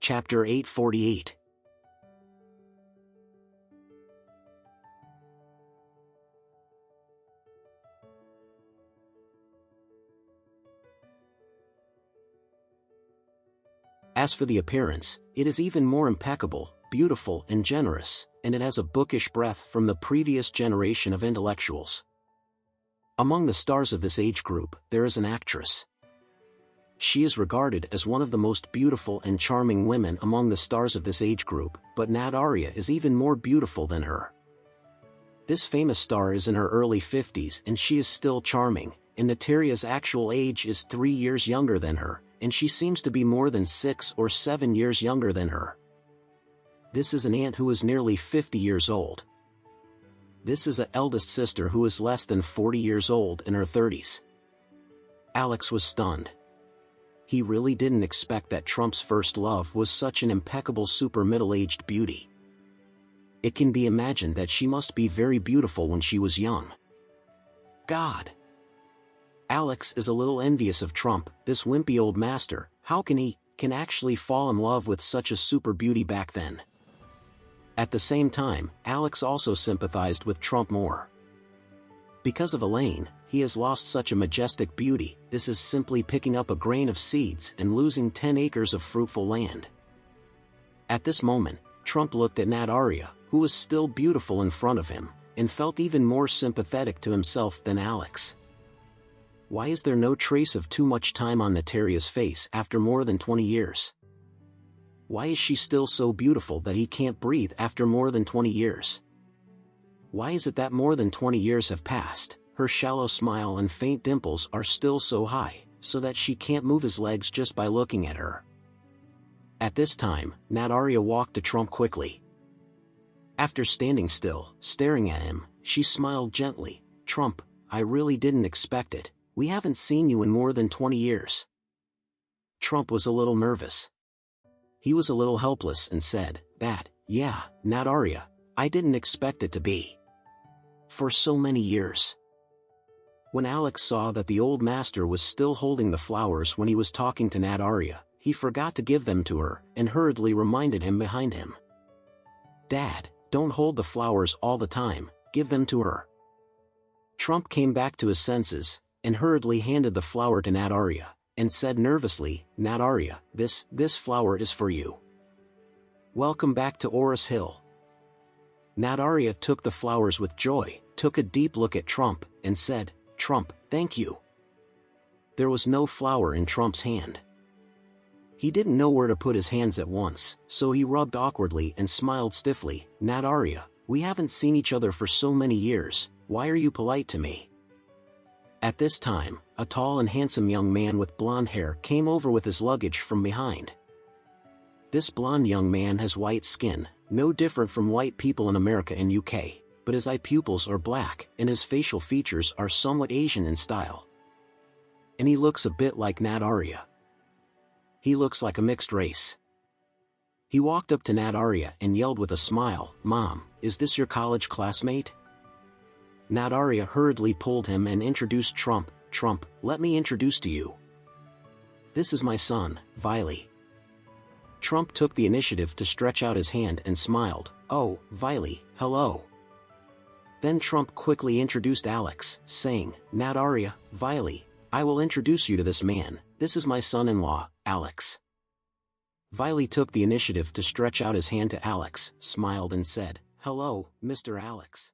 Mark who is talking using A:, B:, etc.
A: Chapter 848. As for the appearance, it is even more impeccable, beautiful and generous, and it has a bookish breath from the previous generation of intellectuals. Among the stars of this age group, there is an actress. She is regarded as one of the most beautiful and charming women among the stars of this age group, but Nat Arya is even more beautiful than her. This famous star is in her early 50s and she is still charming, and Nataria's actual age is 3 years younger than her, and she seems to be more than 6 or 7 years younger than her. This is an aunt who is nearly 50 years old. This is an eldest sister who is less than 40 years old in her 30s. Alex was stunned. He really didn't expect that Trump's first love was such an impeccable super middle-aged beauty. It can be imagined that she must be very beautiful when she was young. God! Alex is a little envious of Trump, this wimpy old master. How can he actually fall in love with such a super beauty back then? At the same time, Alex also sympathized with Trump more. Because of Elaine, he has lost such a majestic beauty. This is simply picking up a grain of seeds and losing 10 acres of fruitful land. At this moment, Trump looked at Nat Arya, who was still beautiful in front of him, and felt even more sympathetic to himself than Alex. Why is there no trace of too much time on Nataria's face after more than 20 years? Why is she still so beautiful that he can't breathe after more than 20 years? Why is it that more than 20 years have passed, her shallow smile and faint dimples are still so high, so that she can't move his legs just by looking at her? At this time, Nat Arya walked to Trump quickly. After standing still, staring at him, she smiled gently. "Trump, I really didn't expect it. We haven't seen you in more than 20 years. Trump was a little nervous. He was a little helpless and said, "Yeah, Nat Arya, I didn't expect it to be. For so many years." When Alex saw that the old master was still holding the flowers when he was talking to Nat Arya, he forgot to give them to her, and hurriedly reminded him behind him. "Dad, don't hold the flowers all the time, give them to her." Trump came back to his senses, and hurriedly handed the flower to Nat Arya, and said nervously, "Nat Arya, this flower is for you. Welcome back to Oris Hill." Nat Arya took the flowers with joy, took a deep look at Trump, and said, "Trump, thank you." There was no flower in Trump's hand. He didn't know where to put his hands at once, so he rubbed awkwardly and smiled stiffly. "Nat Arya, we haven't seen each other for so many years, why are you polite to me?" At this time, a tall and handsome young man with blonde hair came over with his luggage from behind. This blonde young man has white skin, no different from white people in America and UK, but his eye pupils are black and his facial features are somewhat Asian in style. And he looks a bit like Nat Arya. He looks like a mixed race. He walked up to Nat Arya and yelled with a smile, "Mom, is this your college classmate?" Nat Arya hurriedly pulled him and introduced Trump. "Trump, let me introduce to you. This is my son, Viley." Trump took the initiative to stretch out his hand and smiled. "Oh, Viley, hello." Then Trump quickly introduced Alex, saying, "Nat Arya, Viley, I will introduce you to this man. This is my son-in-law, Alex." Viley took the initiative to stretch out his hand to Alex, smiled and said, "Hello, Mr. Alex."